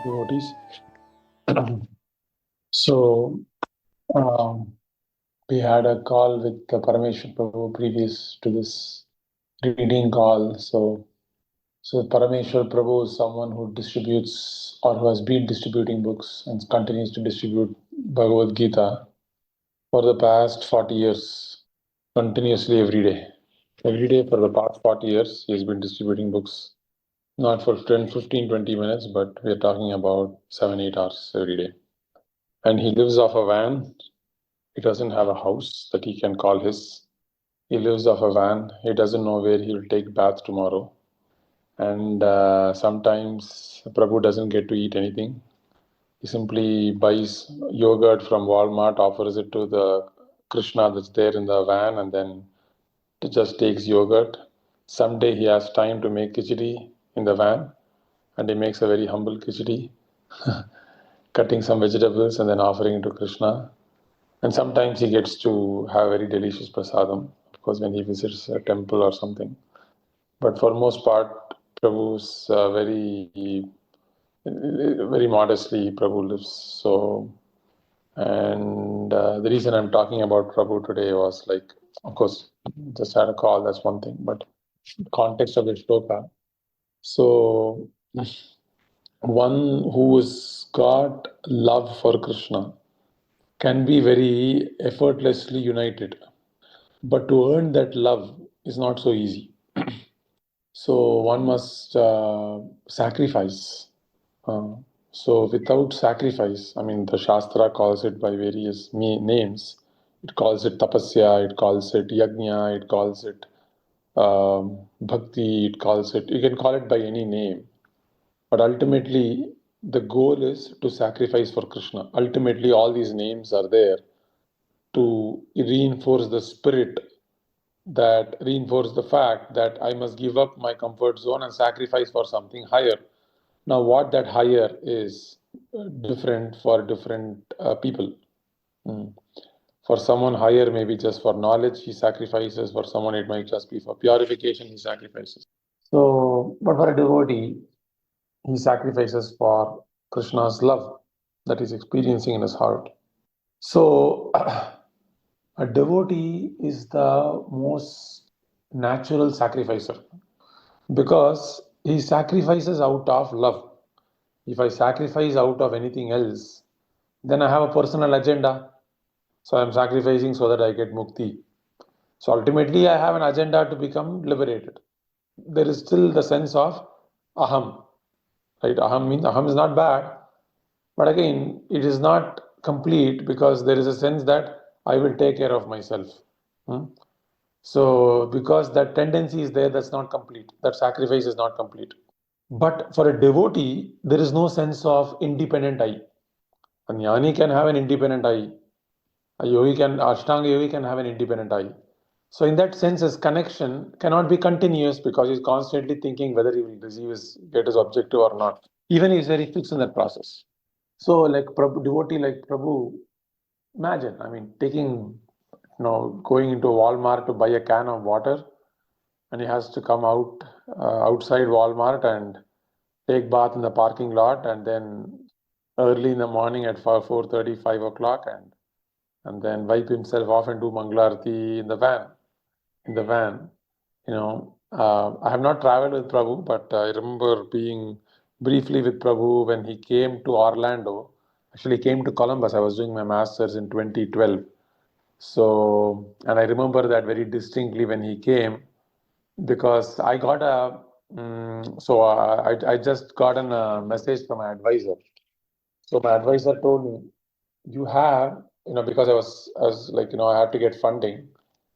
Devotees. So we had a call with the Parameshwar Prabhu previous to this reading call. So Parameshwar Prabhu is someone who distributes or who has been distributing books and continues to distribute Bhagavad Gita for the past 40 years, continuously every day. Every day for the past 40 years, he has been distributing books, not for 10, 15, 20 minutes, but we're talking about 7, 8 hours every day. And he lives off a van. He doesn't have a house that he can call his. He lives off a van. He doesn't know where he will take bath tomorrow. And sometimes Prabhu doesn't get to eat anything. He simply buys yogurt from Walmart, offers it to the Krishna that's there in the van, and then just takes yogurt. Someday he has time to make khichdi in the van, and he makes a very humble khichdi, cutting some vegetables and then offering it to Krishna. And sometimes he gets to have very delicious prasadam, of course, when he visits a temple or something. But for most part, Prabhu's very modestly, Prabhu lives. So, and the reason I'm talking about Prabhu today was like, of course, just had a call, that's one thing, but context of the shloka. So, one who has got love for Krishna can be very effortlessly united. But to earn that love is not so easy. So one must sacrifice. So without sacrifice, I mean, the Shastra calls it by various names. It calls it tapasya, it calls it yajna, it calls it bhakti, it calls it, you can call it by any name. But ultimately, the goal is to sacrifice for Krishna. Ultimately, all these names are there to reinforce the spirit, that reinforce the fact that I must give up my comfort zone and sacrifice for something higher. Now, what that higher is different for different people. Mm. For someone, higher maybe just for knowledge, he sacrifices. For someone, it might just be for purification, he sacrifices. So, but for a devotee, he sacrifices for Krishna's love that he's experiencing in his heart. So, a devotee is the most natural sacrificer because he sacrifices out of love. If I sacrifice out of anything else, then I have a personal agenda. So I'm sacrificing so that I get mukti. So ultimately, I have an agenda to become liberated. There is still the sense of aham, right? Aham means aham is not bad, but again, it is not complete because there is a sense that I will take care of myself. Hmm? So, because that tendency is there, that's not complete. That sacrifice is not complete. But for a devotee, there is no sense of independent I. A jnani can have an independent I. A yogi can, Ashtanga yogi can have an independent I. So, in that sense, his connection cannot be continuous because he's constantly thinking whether he will get his objective or not. Even he is very fixed in that process. So, like Prabhu, devotee like Prabhu, imagine, I mean, going into Walmart to buy a can of water, and he has to come outside Walmart and take bath in the parking lot, and then early in the morning at 4:30, 5 o'clock, and then wipe himself off and do Mangalarti in the van. In the van, I have not traveled with Prabhu, but I remember being briefly with Prabhu when he came to Orlando. Actually, he came to Columbus. I was doing my master's in 2012. So, and I remember that very distinctly when he came because I got I just got a message from my advisor. So my advisor told me, you have, because I was like, I had to get funding,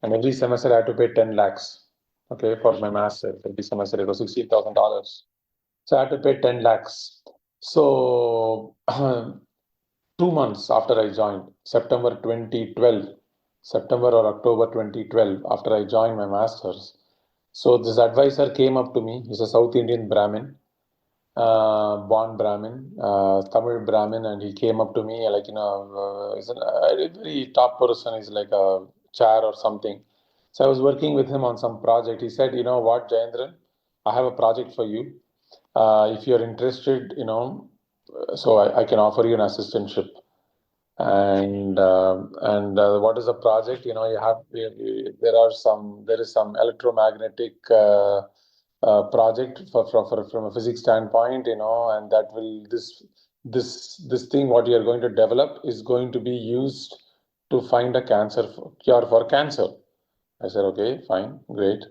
and every semester I had to pay 10 lakhs, okay, for my master. Every semester it was $16,000. So I had to pay 10 lakhs. So 2 months after I joined, September or October 2012, after I joined my master's. So this advisor came up to me. He's a South Indian Brahmin, born Brahmin, Tamil Brahmin, and he came up to me like, he's a very top person. He's like a chair or something. So I was working with him on some project. He said, you know what, Jayendran, I have a project for you. If you're interested, so I can offer you an assistantship. And what is the project? You know, there is some electromagnetic project from a physics standpoint, you know, and that will this thing what you are going to develop is going to be used to find a cure for cancer. I said, okay, fine, great.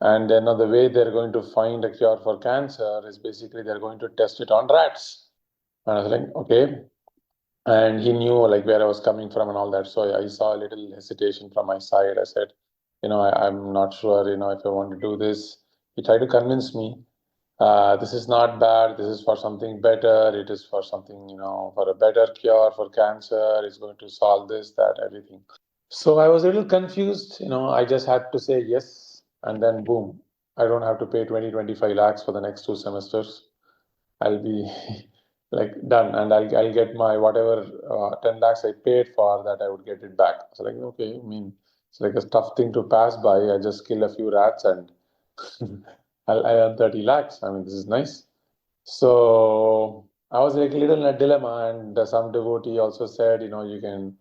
And then the way they're going to find a cure for cancer is basically they're going to test it on rats. And I was like, okay. And he knew like where I was coming from and all that. So I saw a little hesitation from my side. I said, you know, I'm not sure, you know, if I want to do this. He tried to convince me, this is not bad. This is for something better. It is for something, you know, for a better cure for cancer. It's going to solve this, that, everything. So I was a little confused. You know, I just had to say yes. And then boom, I don't have to pay 25 lakhs for the next 2 semesters. I'll be like done, and I'll get my whatever 10 lakhs I paid for that I would get it back. So like, okay, I mean, it's like a tough thing to pass by. I just kill a few rats and I earn 30 lakhs. I mean, this is nice. So I was like a little in a dilemma, and some devotee also said, you know, you can,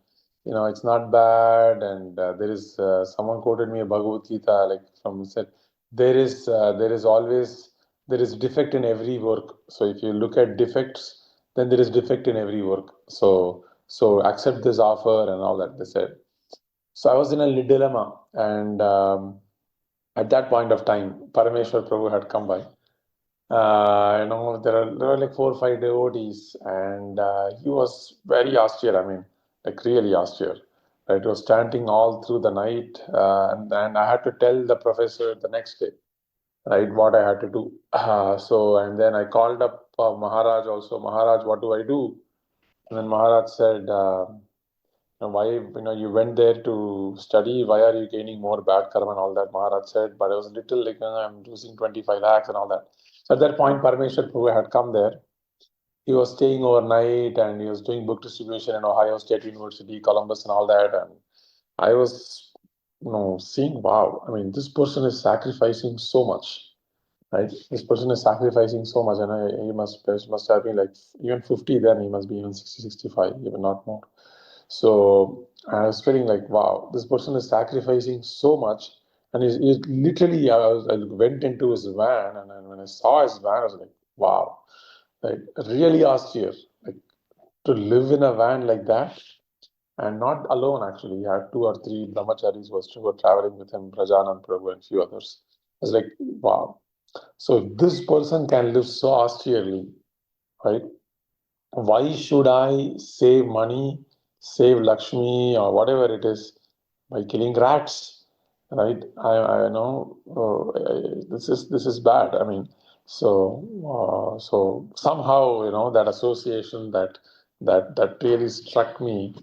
you know, it's not bad. And there is someone quoted me a Bhagavad Gita, like from said, there is always there is defect in every work. So if you look at defects, then there is defect in every work. So accept this offer and all that they said. So I was in a dilemma, and at that point of time, Parameshwar Prabhu had come by. You know, there are like 4 or 5 devotees, and he was very austere. I mean, like really austere. Right? He was chanting all through the night, and I had to tell the professor the next day, right, what I had to do. And then I called up Maharaj also. Maharaj, what do I do? And then Maharaj said, why, you know, you went there to study, why are you gaining more bad karma and all that? Maharaj said, but I was a little like, I'm losing 25 lakhs and all that. So at that point, Parameshwar Prabhu had come there. He was staying overnight and he was doing book distribution in Ohio State University, Columbus and all that. And I was, you know, seeing, wow, I mean, this person is sacrificing so much, right? This person is sacrificing so much, and he must have been like even 50 then, he must be even 60, 65, even not more. So I was feeling like, wow, this person is sacrificing so much. And he's literally, I went into his van, and then when I saw his van, I was like, wow, like really austere. Like to live in a van like that, and not alone actually. He had 2 or 3 brahmacharis who were traveling with him, Prajanand Prabhu and few others. I was like, wow. So if this person can live so austerely, right? Why should I save money, save Lakshmi or whatever it is by killing rats, right? I know this is bad. I mean, so somehow, you know, that association that really struck me,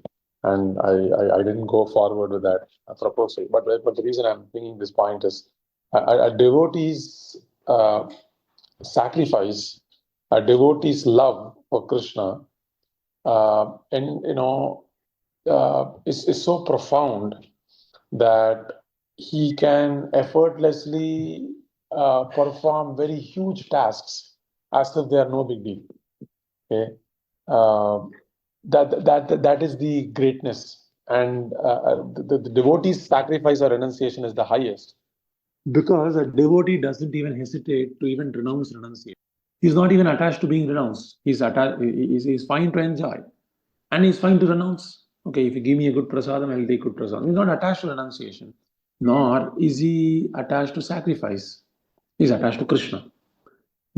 and I didn't go forward with that proposal. But the reason I'm bringing this point is a devotee's sacrifice, a devotee's love for Krishna, and you know, is so profound that he can effortlessly perform very huge tasks as if they are no big deal. Okay, uh, that is the greatness, and the devotee's sacrifice or renunciation is the highest, because a devotee doesn't even hesitate to even renounce renunciation. He's not even attached to being renounced. He's fine to enjoy. And he's fine to renounce. Okay, if you give me a good prasadam, I'll take good prasadam. He's not attached to renunciation. Nor is he attached to sacrifice. He's attached to Krishna.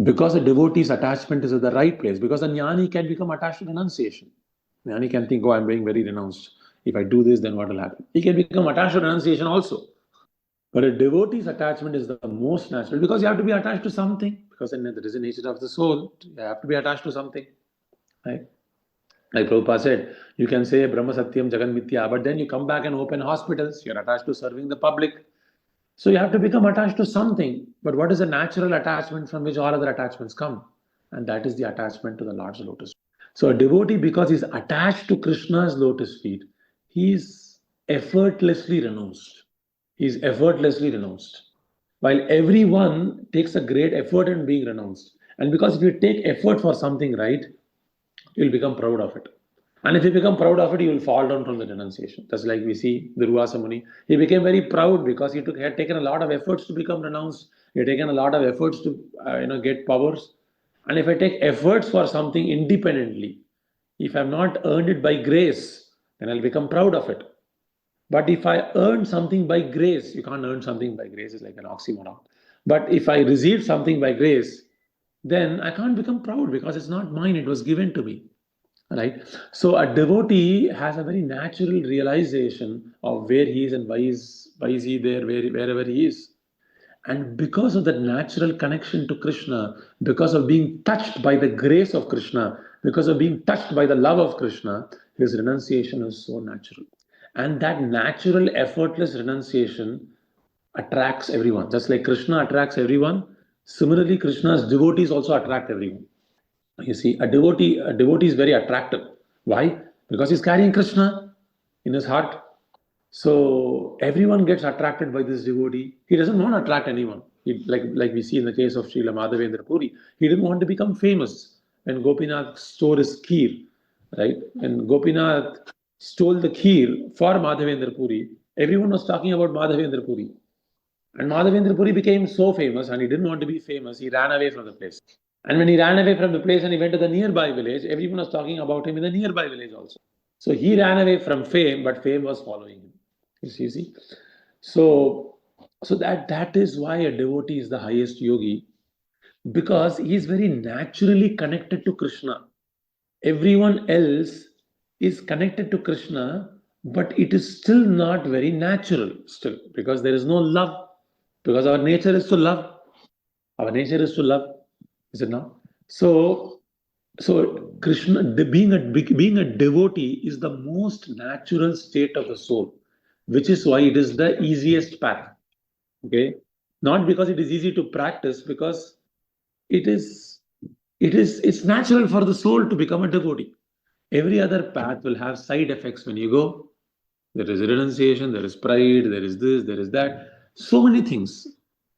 Because a devotee's attachment is at the right place. Because a jnani can become attached to renunciation. Jnani can think, oh, I'm being very renounced. If I do this, then what will happen? He can become attached to renunciation also. But a devotee's attachment is the most natural, because you have to be attached to something. Because there is a nature of the soul. You have to be attached to something. Right? Like Prabhupada said, you can say Brahma Satyam Jagan Mithya, but then you come back and open hospitals, you're attached to serving the public. So you have to become attached to something. But what is the natural attachment from which all other attachments come? And that is the attachment to the Lord's lotus. So a devotee, because he's attached to Krishna's lotus feet, he's effortlessly renounced. He's effortlessly renounced. While everyone takes a great effort in being renounced. And because if you take effort for something, right, you'll become proud of it. And if you become proud of it, you will fall down from the renunciation. That's like we see Durvasa Muni. He became very proud because he had taken a lot of efforts to become renounced. He had taken a lot of efforts to get powers. And if I take efforts for something independently, if I've not earned it by grace, then I'll become proud of it. But if I earn something by grace, you can't earn something by grace, it's like an oxymoron. But if I receive something by grace, then I can't become proud because it's not mine, it was given to me. Right? So a devotee has a very natural realization of where he is and why is he there, wherever he is. And because of that natural connection to Krishna, because of being touched by the grace of Krishna, because of being touched by the love of Krishna, his renunciation is so natural. And that natural, effortless renunciation attracts everyone. Just like Krishna attracts everyone, similarly, Krishna's devotees also attract everyone. You see, a devotee is very attractive. Why? Because he's carrying Krishna in his heart. So everyone gets attracted by this devotee. He doesn't want to attract anyone. Like we see in the case of Srila Madhavendra Puri, he didn't want to become famous. When Gopinath stole his kheer, right? And Gopinath stole the kheer for Madhavendra Puri, everyone was talking about Madhavendra Puri. And Madhavendra Puri became so famous and he didn't want to be famous. He ran away from the place. And when he ran away from the place and he went to the nearby village, everyone was talking about him in the nearby village also. So he ran away from fame, but fame was following him. You see? So that is why a devotee is the highest yogi, because he is very naturally connected to Krishna. Everyone else is connected to Krishna, but it is still not very natural, still, because there is no love. Because our nature is to love. Our nature is to love, is it not? So Krishna, being a devotee is the most natural state of the soul, which is why it is the easiest path. Okay, not because it is easy to practice, because it is it's natural for the soul to become a devotee. Every other path will have side effects when you go. There is renunciation, there is pride, there is this, there is that, so many things,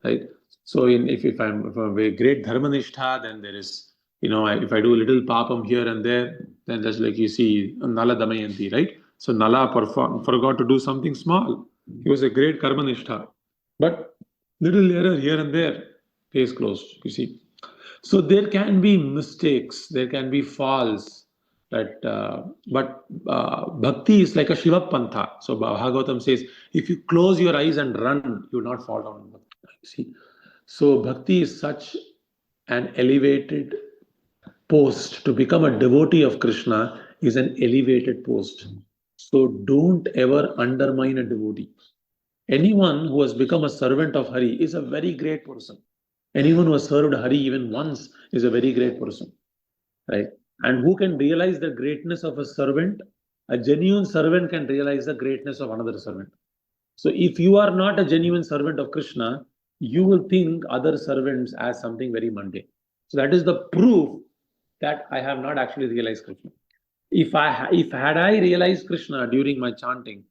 right? So if I'm a great dharmanishtha, then there is, if I do a little papam here and there, then just like you see Nala Damayanti, right? So Nala forgot to do something small. He was a great karmanistha, but little error here and there, case closed. You see, so there can be mistakes, there can be falls, but bhakti is like a Shiva Pantha. So Bhagavatam says, if you close your eyes and run, you will not fall down in bhakti. See, so bhakti is such an elevated post. To become a devotee of Krishna is an elevated post. So don't ever undermine a devotee. Anyone who has become a servant of Hari is a very great person. Anyone who has served Hari even once is a very great person, right? And who can realize the greatness of a servant? A genuine servant can realize the greatness of another servant. So if you are not a genuine servant of Krishna, you will think other servants as something very mundane. So that is the proof that I have not actually realized Krishna. If had I realized Krishna during my chanting,